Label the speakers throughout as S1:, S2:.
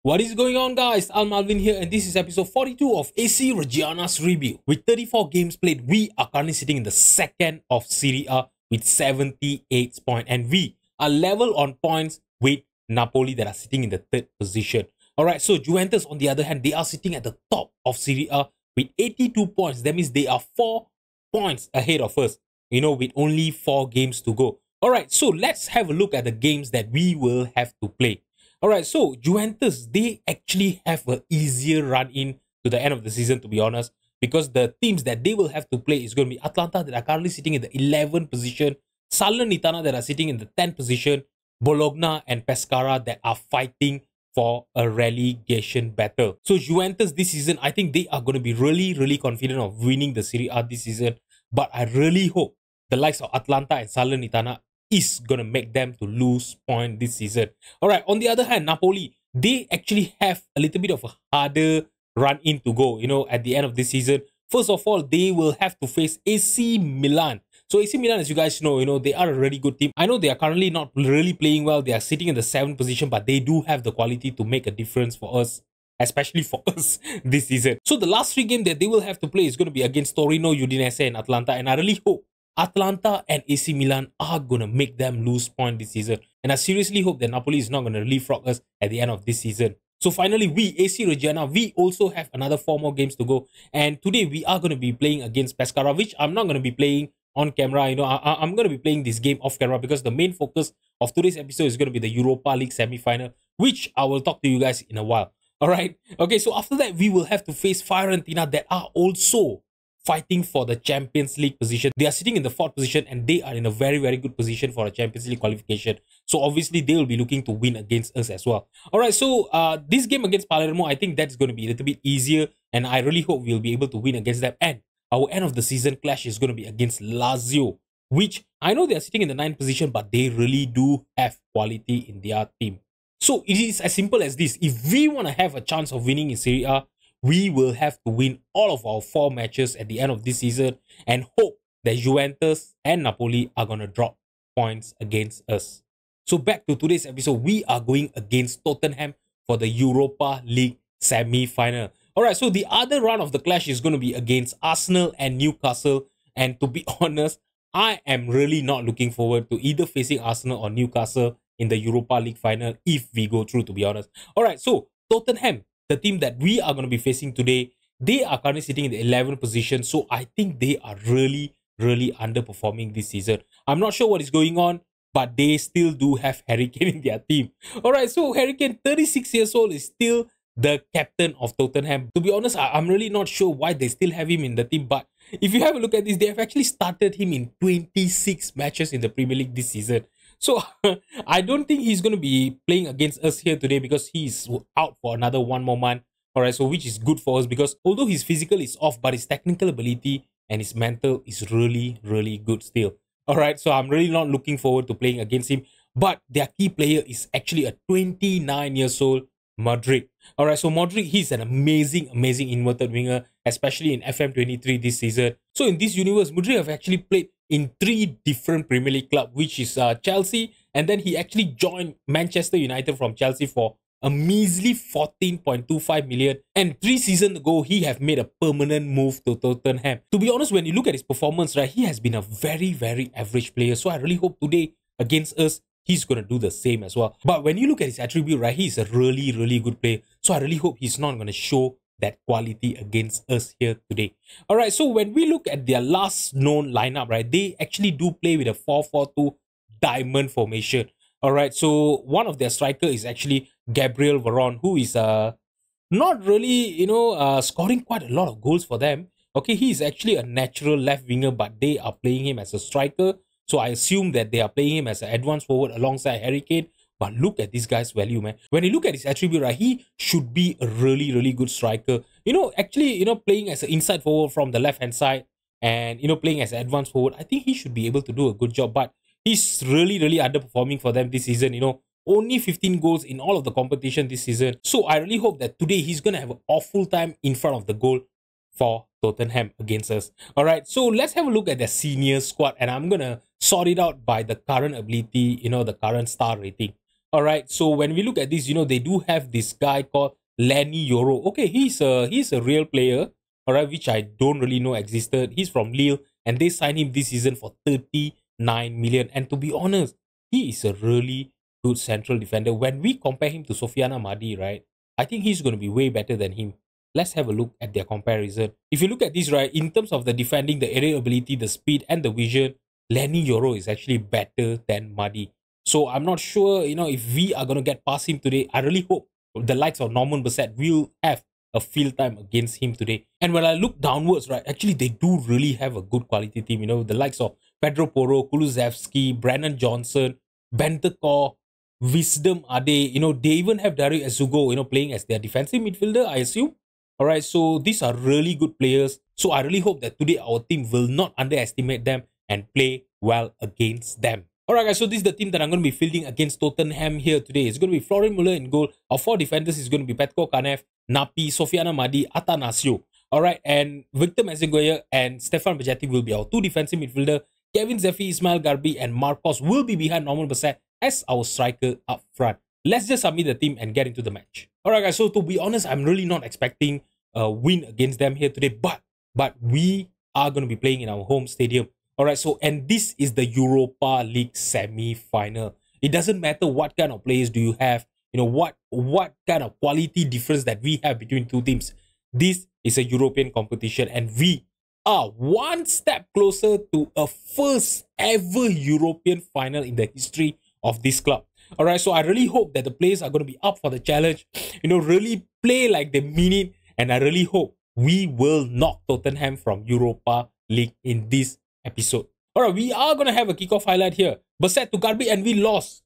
S1: What is going on, guys? I'm Alvin here, and this is episode 42 of AC Reggiana's review. With 34 games played, we are currently sitting in the second of Serie A with 78 points, and we are level on points with Napoli that are sitting in the third position. Alright, so Juventus, on the other hand, they are sitting at the top of Serie A with 82 points. That means they are 4 points ahead of us, with only 4 games to go. Alright, so let's have a look at the games that we will have to play. Alright, so Juventus, they actually have an easier run in to the end of the season, to be honest, because the teams that they will have to play is going to be Atalanta, that are currently sitting in the 11th position, Salernitana, that are sitting in the 10th position, Bologna and Pescara, that are fighting for a relegation battle. So Juventus this season, I think they are going to be really confident of winning the Serie A this season, but I really hope the likes of Atalanta and Salernitana is going to make them to lose point this season. Alright, on the other hand, Napoli, they actually have a little bit of a harder run in to go, at the end of this season. First of all, they will have to face AC Milan. So AC Milan, as you guys know, they are a really good team. I know they are currently not really playing well. They are sitting in the 7th position, but they do have the quality to make a difference for us, especially for us this season. So the last 3 games that they will have to play is going to be against Torino, Udinese, and Atalanta. And I really hope Atalanta and AC Milan are going to make them lose point this season. And I seriously hope that Napoli is not going to leapfrog us at the end of this season. So finally, we, AC Reggiana, we also have another 4 more games to go. And today, we are going to be playing against Pescara, which I'm not going to be playing on camera. I'm going to be playing this game off camera because the main focus of today's episode is going to be the Europa League semi-final, which I will talk to you guys in a while. Alright, okay, so after that, we will have to face Fiorentina, that are also fighting for the Champions League position. They are sitting in the 4th position, and they are in a very good position for a Champions League qualification. So obviously they will be looking to win against us as well. Alright, so this game against Palermo, I think that's going to be a little bit easier, and I really hope we'll be able to win against them. And our end of the season clash is going to be against Lazio, which I know they are sitting in the 9th position, but they really do have quality in their team. So it is as simple as this. If we want to have a chance of winning in Serie A, we will have to win all of our 4 matches at the end of this season and hope that Juventus and Napoli are going to drop points against us. So back to today's episode, we are going against Tottenham for the Europa League semi-final. Alright, so the other round of the clash is going to be against Arsenal and Newcastle. And to be honest, I am really not looking forward to either facing Arsenal or Newcastle in the Europa League final if we go through, to be honest. Alright, so Tottenham, the team that we are going to be facing today, they are currently sitting in the 11th position. So I think they are really underperforming this season. I'm not sure what is going on, but they still do have Harry Kane in their team. Alright, so Harry Kane, 36 years old, is still the captain of Tottenham. To be honest, I'm really not sure why they still have him in the team. But if you have a look at this, they have actually started him in 26 matches in the Premier League this season. So I don't think he's going to be playing against us here today because he's out for another 1 more month. Alright, so which is good for us because although his physical is off, but his technical ability and his mental is really good still. Alright, so I'm really not looking forward to playing against him. But their key player is actually a 29 years old Modric. Alright, so Modric, he's an amazing inverted winger, especially in FM23 this season. So in this universe, Modric have actually played in 3 different Premier League clubs, which is Chelsea, and then he actually joined Manchester United from Chelsea for a measly 14.25 million. And 3 seasons ago, he have made a permanent move to Tottenham. To be honest, when you look at his performance, right, he has been a very average player. So I really hope today against us, he's going to do the same as well. But when you look at his attribute, right, he's a really good player. So I really hope he's not going to show that quality against us here today. Alright, so when we look at their last known lineup, right, they actually do play with a 4-4-2 diamond formation. Alright, so one of their striker is actually Gabriel Veron, who is not really, scoring quite a lot of goals for them. Okay, he is actually a natural left winger, but they are playing him as a striker. So I assume that they are playing him as an advanced forward alongside Harry Kane. But look at this guy's value, man. When you look at his attribute, right, he should be a really good striker. Actually, playing as an inside forward from the left-hand side and, playing as an advanced forward, I think he should be able to do a good job. But he's really underperforming for them this season, Only 15 goals in all of the competition this season. So I really hope that today he's going to have an awful time in front of the goal for Tottenham against us. Alright, so let's have a look at their senior squad, and I'm going to sort it out by the current ability, the current star rating. All right, so when we look at this, they do have this guy called Lenny Yoro. Okay, he's a real player, all right, which I don't really know existed. He's from Lille, and they signed him this season for 39 million. And to be honest, he is a really good central defender. When we compare him to Sofiane Amadi, right, I think he's going to be way better than him. Let's have a look at their comparison. If you look at this, right, in terms of the defending, the aerial ability, the speed, and the vision, Lenny Yoro is actually better than Madi. So I'm not sure, if we are going to get past him today. I really hope the likes of Norman Bassett will have a field time against him today. And when I look downwards, right, actually they do really have a good quality team. The likes of Pedro Porro, Kulusevski, Brandon Johnson, Bentancur, Wisdom Ade, they even have Dario Ezugo, playing as their defensive midfielder, I assume. All right, so these are really good players. So I really hope that today our team will not underestimate them and play well against them. Alright guys, so this is the team that I'm going to be fielding against Tottenham here today. It's going to be Florian Muller in goal. Our 4 defenders is going to be Petko Kanev, Napi, Sofiane Amadi, Atanasio. Alright, and Victor Mezengoya and Stefan Bajcetic will be our 2 defensive midfielder. Kevin Zefi, Ismail Garbi and Marcos will be behind Norman Bassett as our striker up front. Let's just submit the team and get into the match. Alright guys, so to be honest, I'm really not expecting a win against them here today. But we are going to be playing in our home stadium. Alright, so and this is the Europa League semi-final. It doesn't matter what kind of players do you have, what kind of quality difference that we have between two teams. This is a European competition and we are one step closer to a first ever European final in the history of this club. Alright, so I really hope that the players are going to be up for the challenge, really play like they mean it, and I really hope we will knock Tottenham from Europa League in this episode. Alright, we are going to have a kickoff highlight here. Bassett to Garbi and we lost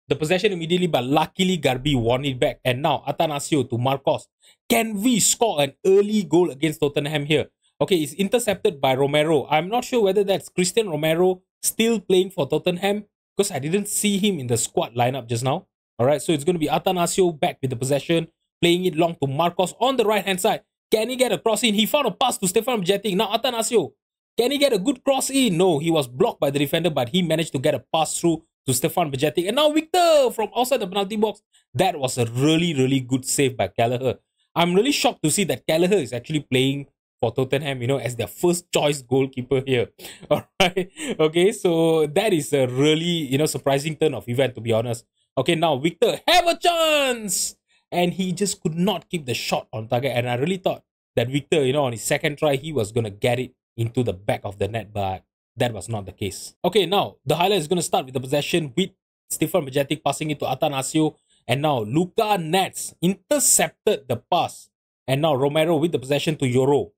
S1: the possession immediately, but luckily Garbi won it back. And now Atanasio to Marcos. Can we score an early goal against Tottenham here? Okay, it's intercepted by Romero. I'm not sure whether that's Christian Romero still playing for Tottenham because I didn't see him in the squad lineup just now. Alright, so it's going to be Atanasio back with the possession, playing it long to Marcos on the right hand side. Can he get a cross in? He found a pass to Stefan Bajcetic. Now Atanasio. Can he get a good cross in? No, he was blocked by the defender, but he managed to get a pass through to Stefan Bajcetic. And now Victor from outside the penalty box. That was a really, really good save by Gallagher. I'm really shocked to see that Gallagher is actually playing for Tottenham, as their first choice goalkeeper here. Alright, okay, so that is a really, surprising turn of event, to be honest. Okay, now Victor have a chance! And he just could not keep the shot on target. And I really thought that Victor, on his second try, he was going to get it into the back of the net, but that was not the case. Okay, now the highlight is going to start with the possession with Stefan Bajcetic passing it to Atanasio. And now Luka Nets intercepted the pass. And now Romero with the possession to Yoro.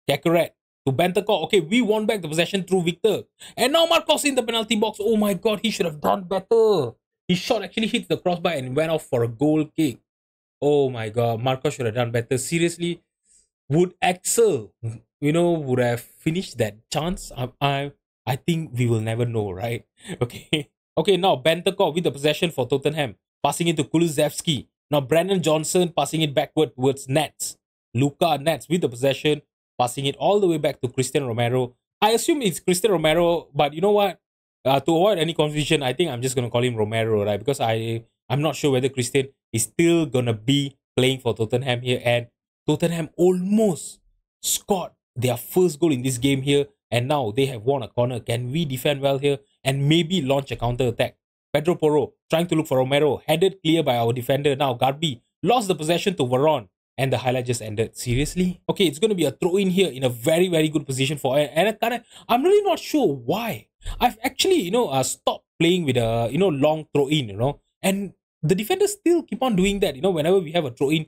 S1: Cacaret to Bentancur. Okay, we won back the possession through Victor. And now Marcos in the penalty box. Oh my god, he should have done better. His shot actually hit the crossbar and went off for a goal kick. Oh my god, Marcos should have done better. Seriously, would Axel, would have finished that chance? I think we will never know, right? Okay. Okay, now Bentancur with the possession for Tottenham. Passing it to Kulusevski. Now Brandon Johnson passing it backward towards Nets. Luka Nets with the possession. Passing it all the way back to Christian Romero. I assume it's Christian Romero, but you know what? To avoid any confusion, I think I'm just going to call him Romero, right? Because I'm not sure whether Christian is still going to be playing for Tottenham here. And Tottenham almost scored their first goal in this game here. And now they have won a corner. Can we defend well here? And maybe launch a counter attack? Pedro Porro trying to look for Romero. Headed clear by our defender. Now Garbi lost the possession to Veron. And the highlight just ended. Seriously? Okay, it's going to be a throw-in here in a very, very good position for and I'm really not sure why. I've actually, stopped playing with a, long throw-in, And the defenders still keep on doing that, whenever we have a throw-in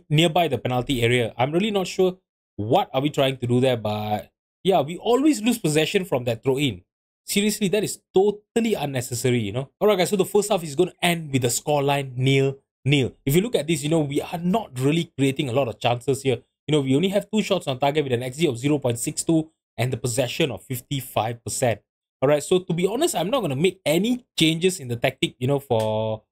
S1: nearby the penalty area. I'm really not sure what are we trying to do there, but yeah, we always lose possession from that throw-in. Seriously, that is totally unnecessary, Alright guys, so the first half is going to end with the scoreline 0-0. If you look at this, we are not really creating a lot of chances here. We only have 2 shots on target with an XG of 0.62 and the possession of 55%. Alright, so to be honest, I'm not going to make any changes in the tactic, for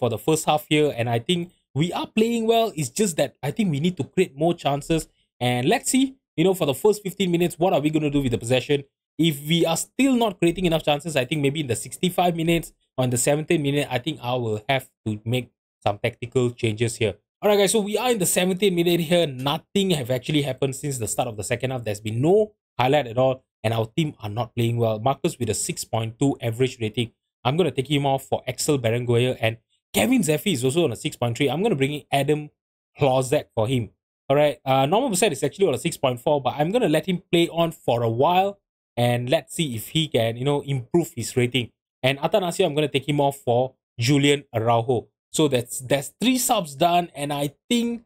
S1: the first half here. And I think we are playing well. It's just that I think we need to create more chances. And let's see, for the first 15 minutes, what are we going to do with the possession? if we are still not creating enough chances, I think maybe in the 65 minutes or in the 70th minute, I think I will have to make some tactical changes here. Alright guys, so we are in the 70th minute here. Nothing have actually happened since the start of the second half. There's been no highlight at all, and our team are not playing well. Marcus with a 6.2 average rating. I'm going to take him off for Axel Berenguer, and Kevin Zeffi is also on a 6.3. I'm going to bring in Adam Hlozek for him. Alright, normal percent is actually on a 6.4, but I'm going to let him play on for a while, and let's see if he can, improve his rating. And Atanasio, I'm going to take him off for Julian Araujo. So there's 3 subs done, and I think,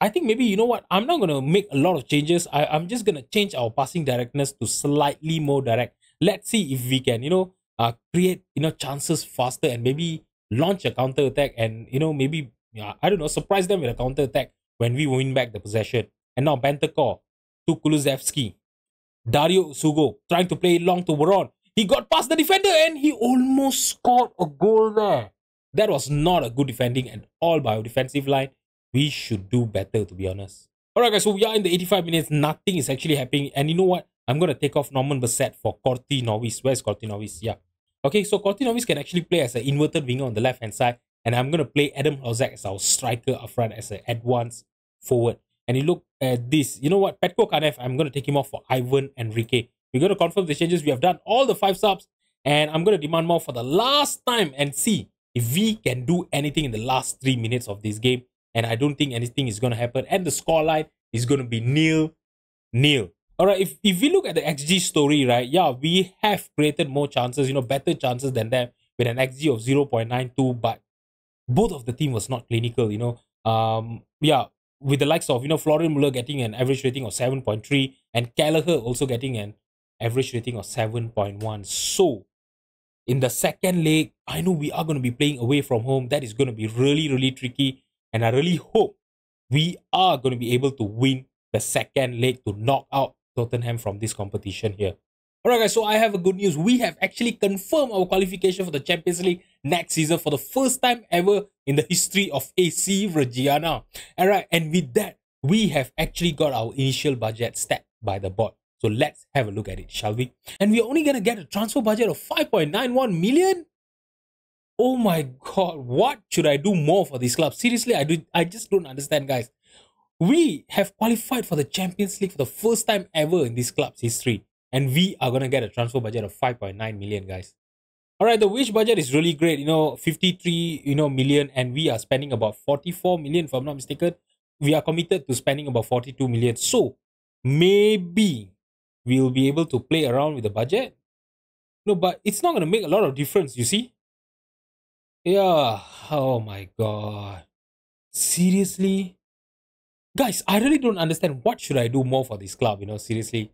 S1: I think maybe, you know what, I'm not going to make a lot of changes. I'm just going to change our passing directness to slightly more direct. Let's see if we can, create, chances faster and maybe launch a counter attack and, maybe, I don't know, surprise them with a counter attack when we win back the possession. And now Bentancur to Kulusevski. Dario Usugo trying to play it long to Veron. He got past the defender and he almost scored a goal there. That was not a good defending at all by our defensive line. We should do better, to be honest. Alright guys, so we are in the 85 minutes. Nothing is actually happening. And you know what? I'm going to take off Norman Bassett for Corti Novis. Where's Corti Novis? Yeah. Okay, so Corti Novis can actually play as an inverted winger on the left-hand side. And I'm going to play Adam Hlozek as our striker up front as an advanced forward. And you look at this. You know what? Petko Kanev, I'm going to take him off for Ivan Enrique. We're going to confirm the changes. We have done all the 5 subs. And I'm going to demand more for the last time and see if we can do anything in the last 3 minutes of this game. And I don't think anything is going to happen. And the scoreline is going to be 0-0. Alright, if we look at the XG story, right, yeah, we have created more chances, better chances than them with an XG of 0.92, but both of the team was not clinical, yeah, with the likes of, Florian Muller getting an average rating of 7.3 and Kelleher also getting an average rating of 7.1. So, in the second leg, I know we are going to be playing away from home. That is going to be really, really tricky. And I really hope we are going to be able to win the second leg to knock out Tottenham from this competition here. Alright guys, so I have a good news. We have actually confirmed our qualification for the Champions League next season for the first time ever in the history of AC Reggiana. Alright, and with that, we have actually got our initial budget set by the board. So let's have a look at it, shall we? And we're only going to get a transfer budget of 5.91 million? Oh my god, what should I do more for this club? Seriously, I just don't understand, guys. We have qualified for the Champions League for the first time ever in this club's history. And we are going to get a transfer budget of 5.9 million, guys. Alright, the wage budget is really great. 53 million, and we are spending about 44 million, if I'm not mistaken. We are committed to spending about 42 million. So, maybe we'll be able to play around with the budget. No, but it's not going to make a lot of difference, you see? Yeah, oh my god. Seriously? Guys, I really don't understand. What should I do more for this club, seriously?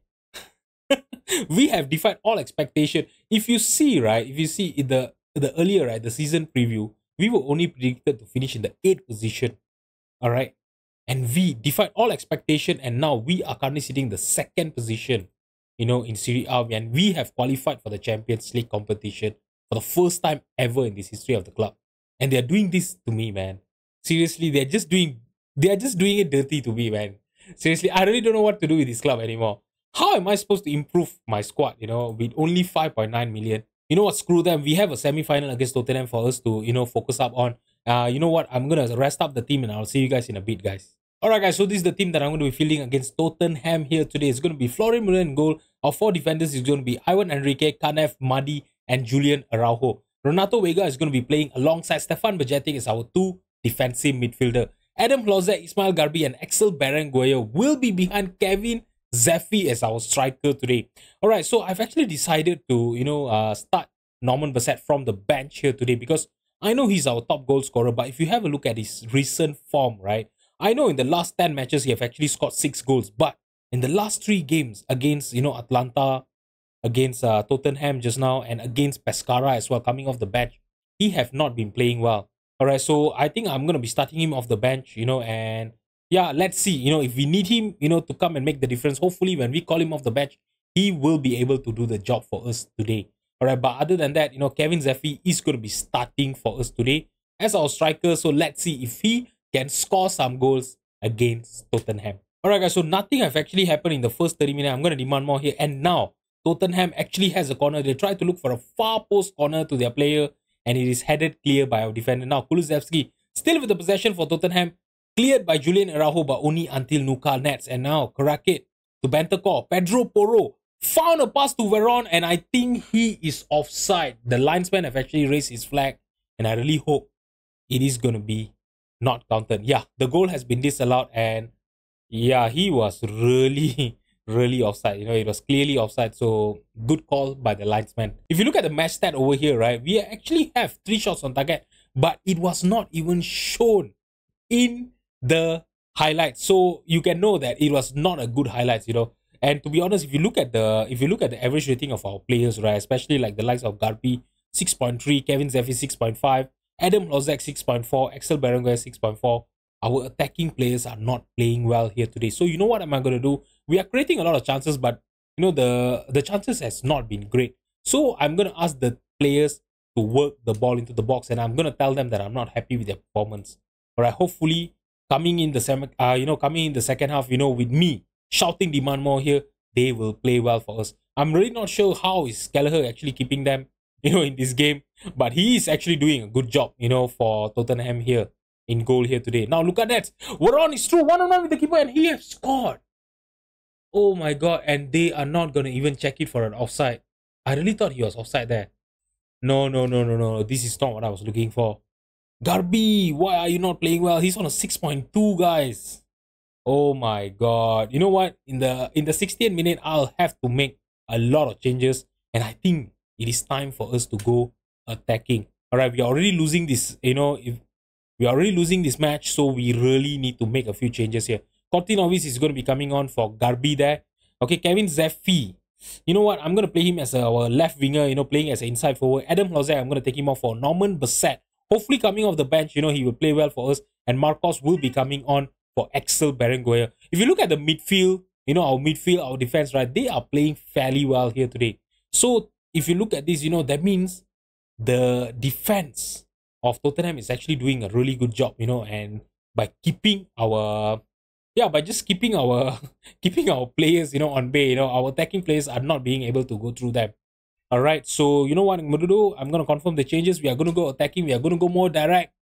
S1: We have defied all expectation. If you see, right, in the earlier, right, the season preview, we were only predicted to finish in the 8th position. Alright? And we defied all expectation, and now we are currently sitting the 2nd position, in Serie A, and we have qualified for the Champions League competition for the first time ever in this history of the club. And they are doing this to me, man. Seriously, they are just doing it dirty to me, man. Seriously, I really don't know what to do with this club anymore. How am I supposed to improve my squad, with only 5.9 million? You know what, screw them. We have a semi-final against Tottenham for us to, focus up on. You know what, I'm going to rest up the team and I'll see you guys in a bit, guys. Alright guys, so this is the team that I'm going to be fielding against Tottenham here today. It's going to be Florian Muller in goal. Our 4 defenders is going to be Ivan Enrique, Kanev, Madi, and Julian Araujo. Renato Vega is going to be playing alongside Stefan Bejetic as our 2 defensive midfielder. Adam Hlozek, Ismail Garbi, and Axel Berenguer will be behind Kevin Zeffi as our striker today. Alright, so I've actually decided to, start Norman Bassett from the bench here today because I know he's our top goal scorer, but if you have a look at his recent form, right, I know in the last 10 matches he have actually scored 6 goals, but in the last 3 games against, Atlanta, against Tottenham just now, and against Pescara as well, coming off the bench, he have not been playing well. Alright, so I think I'm going to be starting him off the bench, and yeah, let's see, if we need him, to come and make the difference. Hopefully, when we call him off the bench, he will be able to do the job for us today. Alright, but other than that, Kevin Zeffi is going to be starting for us today as our striker. So let's see if he can score some goals against Tottenham. Alright guys, so nothing have actually happened in the first 30 minutes. I'm going to demand more here. And now, Tottenham actually has a corner. They try to look for a far post corner to their player. And it is headed clear by our defender. Now, Kulusevski still with the possession for Tottenham. Cleared by Julian Araujo, but only until Nuka nets. And now, Karakit to Bentancur. Pedro Porro found a pass to Veron. And I think he is offside. The linesman have actually raised his flag. And I really hope it is going to be not counted. Yeah, the goal has been disallowed. And yeah, he was really, really offside. You know, it was clearly offside. So, good call by the linesman. If you look at the match stat over here, right, we actually have 3 shots on target, but it was not even shown in the highlights. So, you can know that it was not a good highlights, you know. And to be honest, if you look at the average rating of our players, right, especially like the likes of Garbi, 6.3, Kevin Zeffi, 6.5, Adam Lozak, 6.4, Axel Berenguer, 6.4. Our attacking players are not playing well here today. So you know what am I going to do? We are creating a lot of chances, but you know the chances has not been great. So I'm going to ask the players to work the ball into the box, and I'm going to tell them that I'm not happy with their performance. All right, hopefully coming in the second half, you know, with me shouting demand more here, they will play well for us. I'm really not sure how is Gallagher actually keeping them, you know, in this game, but he is actually doing a good job, you know, for Tottenham here in goal here today. Now look at that. Veron is through 1-on-1 with the keeper and he has scored. Oh my god. And they are not going to even check it for an offside. I really thought he was offside there. No. This is not what I was looking for. Garbi, why are you not playing well? He's on a 6.2, guys. Oh my god. You know what? In the 60th minute, I'll have to make a lot of changes. And I think it is time for us to go attacking. Alright, we are already losing this, you know, we are already losing this match, so we really need to make a few changes here. Kortinovic is going to be coming on for Garbi there. Okay, Kevin Zeffi. You know what? I'm going to play him as our left winger, you know, playing as an inside forward. Adam Lozak, I'm going to take him off for Norman Bassett. Hopefully coming off the bench, you know, he will play well for us. And Marcos will be coming on for Axel Berenguer. If you look at the midfield, you know, our midfield, our defense, right, they are playing fairly well here today. So, if you look at this, you know, that means the defense of Tottenham is actually doing a really good job, you know, and by keeping our keeping our players, you know, on bay, you know, our attacking players are not being able to go through them. All right, so you know what I'm going to do? I'm going to confirm the changes. We are going to go attacking. We are going to go more direct.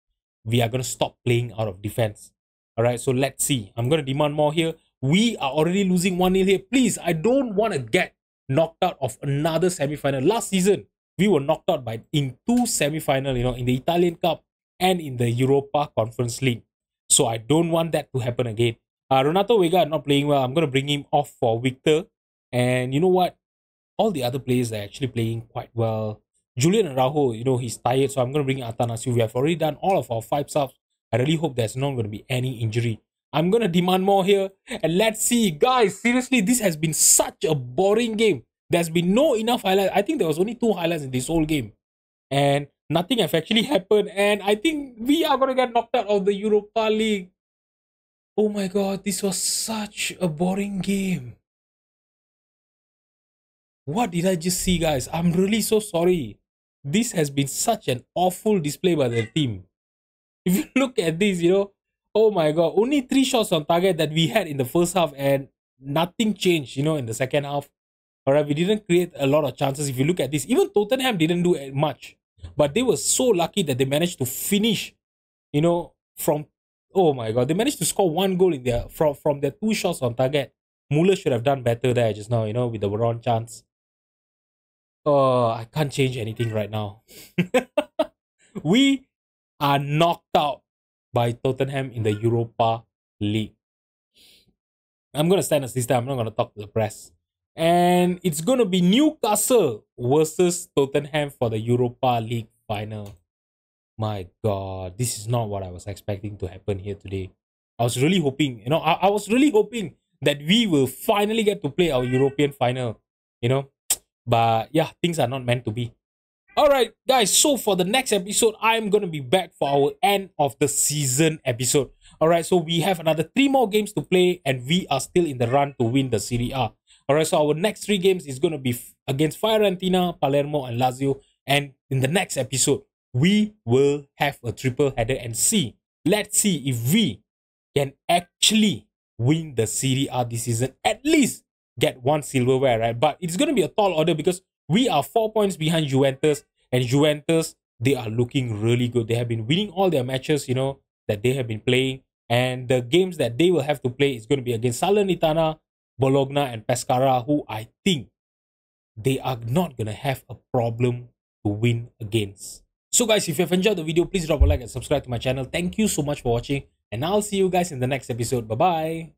S1: We are going to stop playing out of defense. All right, so let's see. I'm going to demand more here. We are already losing 1-0 here. Please, I don't want to get knocked out of another semi-final. Last season, we were knocked out in 2 semi-final, you know, in the Italian Cup and in the Europa Conference League. So I don't want that to happen again. Renato Vega not playing well. I'm going to bring him off for Victor. And you know what? All the other players are actually playing quite well. Julian Araujo, you know, he's tired. So I'm going to bring in Atanasio. We have already done all of our 5 subs. I really hope there's not going to be any injury. I'm going to demand more here. And let's see. Guys, seriously, this has been such a boring game. There's been no enough highlights. I think there was only 2 highlights in this whole game. And nothing have actually happened. And I think we are going to get knocked out of the Europa League. Oh my god, this was such a boring game. What did I just see, guys? I'm really so sorry. This has been such an awful display by the team. If you look at this, you know, oh my god, only 3 shots on target that we had in the first half and nothing changed, you know, in the second half. Alright, we didn't create a lot of chances. If you look at this, even Tottenham didn't do much. But they were so lucky that they managed to finish, you know, from, oh my god, they managed to score 1 goal in their, from their 2 shots on target. Muller should have done better there just now, you know, with the Veron chance. Oh, I can't change anything right now. We are knocked out by Tottenham in the Europa League. I'm going to stand as this time. I'm not going to talk to the press. And it's going to be Newcastle versus Tottenham for the Europa League final. My god, this is not what I was expecting to happen here today. I was really hoping, you know, I was really hoping that we will finally get to play our European final, you know. But yeah, things are not meant to be. Alright, guys, so for the next episode, I'm going to be back for our end of the season episode. Alright, so we have another 3 more games to play and we are still in the run to win the Serie A. Alright, so our next 3 games is going to be against Fiorentina, Palermo and Lazio. And in the next episode, we will have a triple header and let's see if we can actually win the Serie A this season, at least get one silverware, right? But it's going to be a tall order because we are 4 points behind Juventus, and Juventus, they are looking really good. They have been winning all their matches, you know, that they have been playing, and the games that they will have to play is going to be against Salernitana, Bologna, and Pescara, who I think they are not going to have a problem to win against. So guys, if you have enjoyed the video, please drop a like and subscribe to my channel. Thank you so much for watching, and I'll see you guys in the next episode. Bye bye.